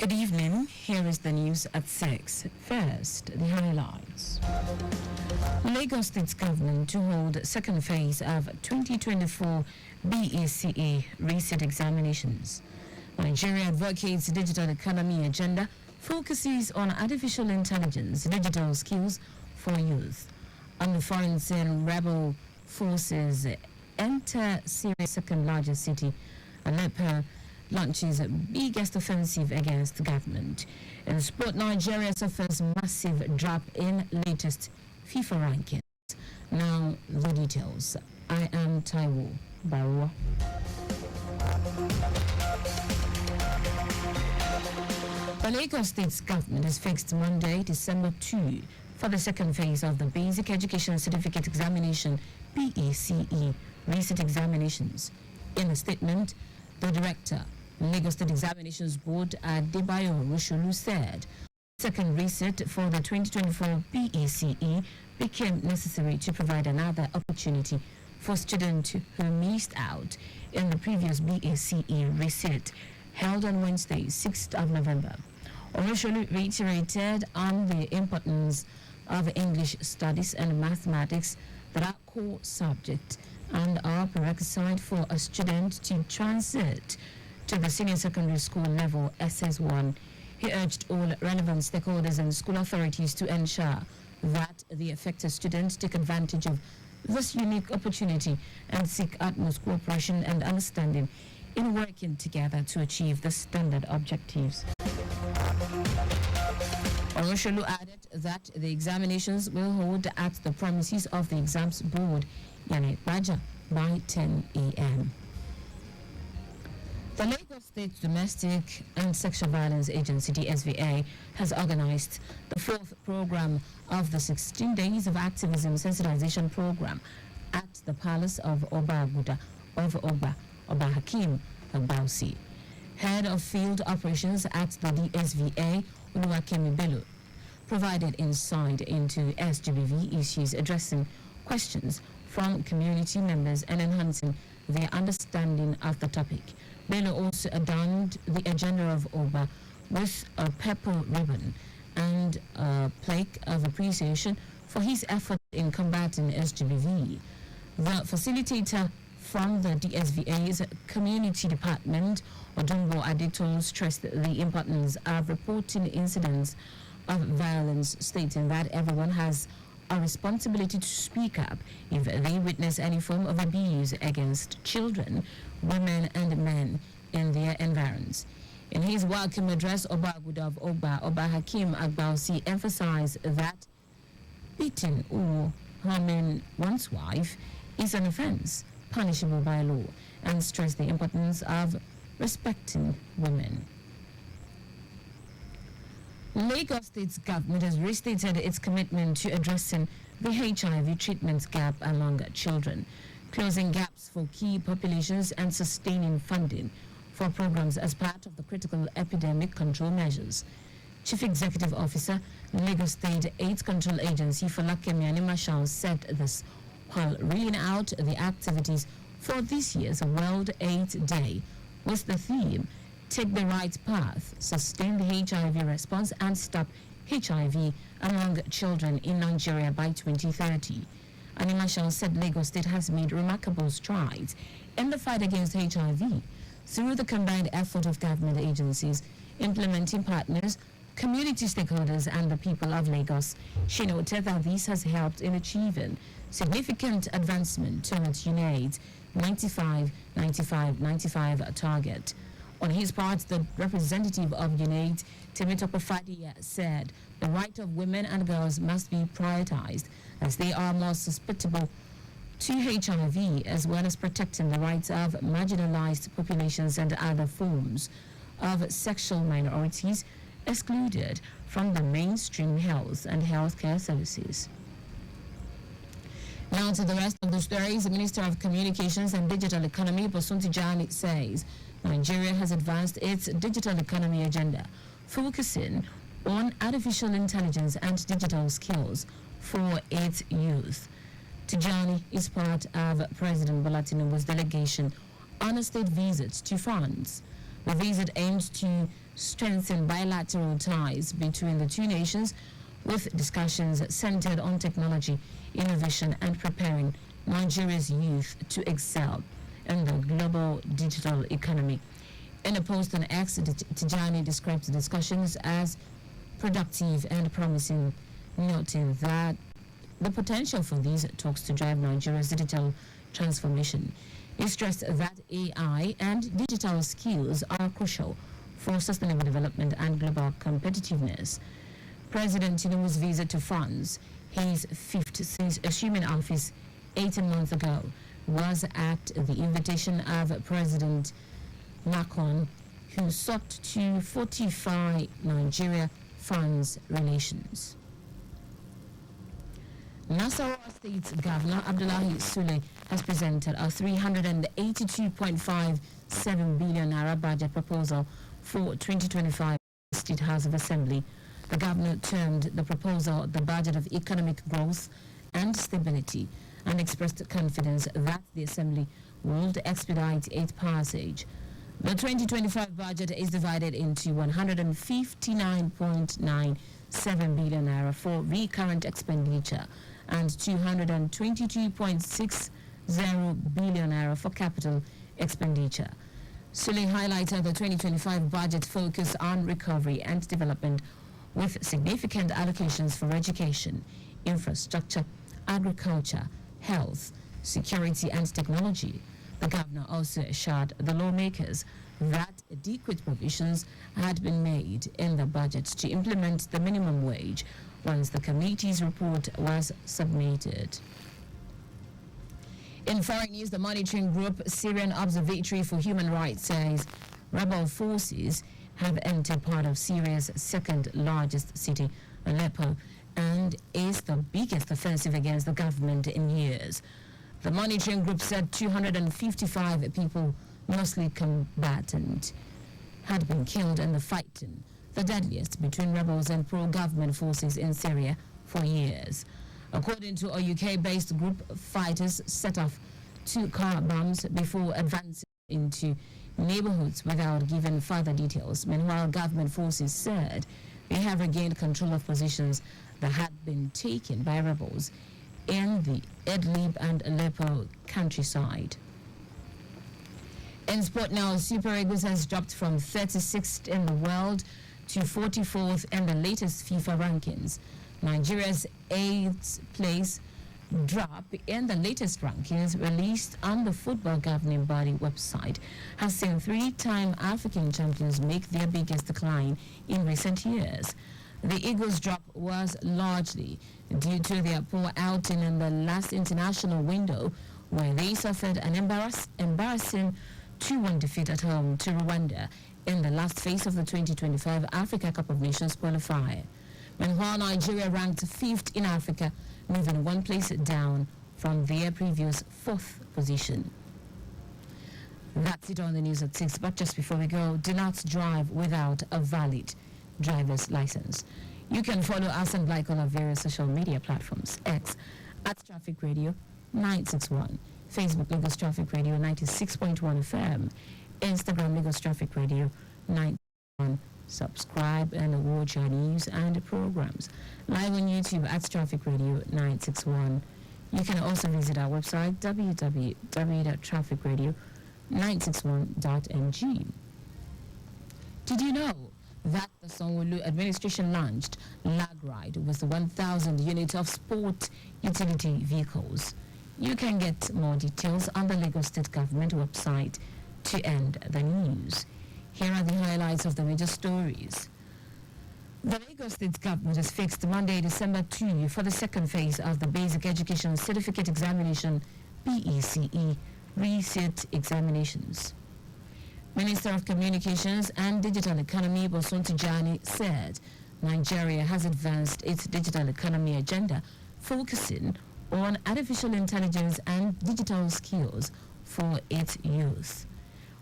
Good evening. Here is the news at 6. First, the highlights. Lagos State's government to hold second phase of 2024 BECE reset examinations. Nigeria advocates digital economy agenda focuses on artificial intelligence, digital skills for youth. On the foreign scene, rebel forces enter Syria's second largest city, Aleppo, launches biggest offensive against the government. In sport, Nigeria suffers massive drop in latest FIFA rankings. Now the details. I am Taiwo Baruwa. The Lagos State's government has fixed Monday, December 2, for the second phase of the Basic Education Certificate Examination (BECE) reset examinations. In a statement, the director, Lagos State Examinations Board, Adebayo Rushulu, said the second reset for the 2024 BECE became necessary to provide another opportunity for students who missed out in the previous BECE reset held on Wednesday, 6th of November. Rushulu reiterated on the importance of English studies and mathematics that are core subjects and are prerequisite for a student to transit to the senior secondary school level SS1. He urged all relevant stakeholders and school authorities to ensure that the affected students take advantage of this unique opportunity and seek utmost cooperation and understanding in working together to achieve the standard objectives. Orosholu added that the examinations will hold at the premises of the exams board, Yani Baja, by 10 a.m. The Lagos State Domestic and Sexual Violence Agency, DSVA, has organized the fourth program of the 16 Days of Activism Sensitization Program at the Palace of Oba Aguda of Oba Hakim Agbausi. Head of Field Operations at the DSVA, Oluwakemi Bello, provided insight into SGBV issues, addressing questions from community members and enhancing their understanding of the topic. Bello also adorned the agenda of Oba with a purple ribbon and a plaque of appreciation for his efforts in combating SGBV. The facilitator from the DSVA's Community Department, Odumbo Adito, stressed the importance of reporting incidents of violence, stating that everyone has a responsibility to speak up if they witness any form of abuse against children, women, and men in their environs. In his welcome address, Oba Aguda of Oba Hakim Agbausi emphasized that beating or harming one's wife is an offense punishable by law, and stressed the importance of respecting women. Lagos State's government has restated its commitment to addressing the HIV treatment gap among children, closing gaps for key populations and sustaining funding for programs as part of the critical epidemic control measures. Chief Executive Officer, Lagos State AIDS Control Agency, Falakemi Animashal, said this while reading out the activities for this year's World AIDS Day with the theme, Take the Right Path, Sustain the HIV Response and Stop HIV Among Children in Nigeria by 2030. Animashal said Lagos State has made remarkable strides in the fight against HIV through the combined effort of government agencies, implementing partners, community stakeholders, and the people of Lagos. She noted that this has helped in achieving significant advancement towards UNAIDS 95-95-95 target. On his part, the representative of UNAIDS, Temitope Fadia, said the right of women and girls must be prioritized as they are more susceptible to HIV, as well as protecting the rights of marginalized populations and other forms of sexual minorities excluded from the mainstream health and healthcare services. Now to the rest of the stories. The Minister of Communications and Digital Economy, Bosun Tijani, says Nigeria has advanced its digital economy agenda, focusing on artificial intelligence and digital skills for its youth. Tijani is part of President Bola Tinubu's delegation on a state visit to France. The visit aims to strengthen bilateral ties between the two nations, with discussions centered on technology, innovation, and preparing Nigeria's youth to excel in the global digital economy. In a post on X, Tijani describes the discussions as productive and promising, noting that the potential for these talks to drive Nigeria's digital transformation. He stressed that AI and digital skills are crucial for sustainable development and global competitiveness. President Tinubu's visit to France, his fifth since assuming office 18 months ago, was at the invitation of President Macron, who sought to fortify Nigeria-France relations. Nasarawa State's Governor Abdullahi Sule has presented a 382.57 billion naira budget proposal for 2025 State House of Assembly. The governor termed the proposal the budget of economic growth and stability and expressed confidence that the Assembly would expedite its passage. The 2025 budget is divided into 159.97 billion naira for recurrent expenditure and 222.60 billion naira for capital expenditure. Sule highlighted the 2025 budget focus on recovery and development, with significant allocations for education, infrastructure, agriculture, health, security, and technology. The governor also assured the lawmakers that adequate provisions had been made in the budget to implement the minimum wage once the committee's report was submitted. In foreign news, the monitoring group Syrian Observatory for Human Rights says rebel forces have entered part of Syria's second largest city, Aleppo, and is the biggest offensive against the government in years. The monitoring group said 255 people, mostly combatants, had been killed in the fighting, the deadliest between rebels and pro-government forces in Syria for years. According to a UK-based group, fighters set off 2 car bombs before advancing into neighborhoods without giving further details. Meanwhile, government forces said they have regained control of positions that had been taken by rebels in the Idlib and Aleppo countryside. In sport now, Super Eagles has dropped from 36th in the world to 44th in the latest FIFA rankings. Nigeria's 8th place drop in the latest rankings released on the football governing body website has seen 3-time African champions make their biggest decline in recent years. The Eagles' drop was largely due to their poor outing in the last international window, where they suffered an embarrassing 2-1 defeat at home to Rwanda in the last phase of the 2025 Africa Cup of Nations qualifier. Meanwhile, Nigeria ranked 5th in Africa, moving 1 place down from their previous 4th position. That's it on the news at 6, but just before we go, do not drive without a valid driver's license. You can follow us and like on our various social media platforms: X at Traffic Radio 961, Facebook Lagos Traffic Radio 96.1 FM, Instagram Lagos Traffic Radio 961. Subscribe and watch our news and programs live on YouTube at Traffic Radio 961. You can also visit our website www.trafficradio961.ng. Did you know that the Sanwo-Olu administration launched Lag Ride with 1,000 units of sport utility vehicles? You can get more details on the Lagos State Government website to end the news. Here are the highlights of the major stories. The Lagos State Government has fixed Monday, December 2 for the second phase of the Basic Education Certificate Examination (BECE) resit examinations. Minister of Communications and Digital Economy Bosun Tijani said Nigeria has advanced its digital economy agenda, focusing on artificial intelligence and digital skills for its youth.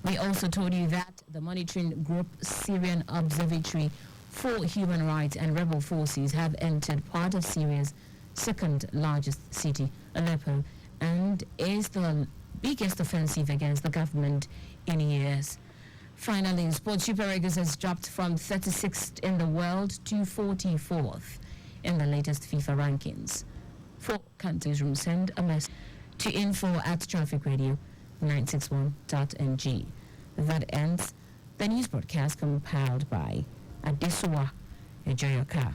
We also told you that the monitoring group Syrian Observatory for Human Rights and Rebel Forces have entered part of Syria's second largest city, Aleppo, and is the biggest offensive against the government in years. Finally, Sports Super Eagles has dropped from 36th in the world to 44th in the latest FIFA rankings. For countries room, send a message to info@trafficradio961.ng. That ends the news broadcast compiled by Adesuwa Ejoyoka.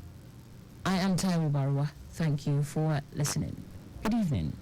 I am Taiwo Baruwa. Thank you for listening. Good evening.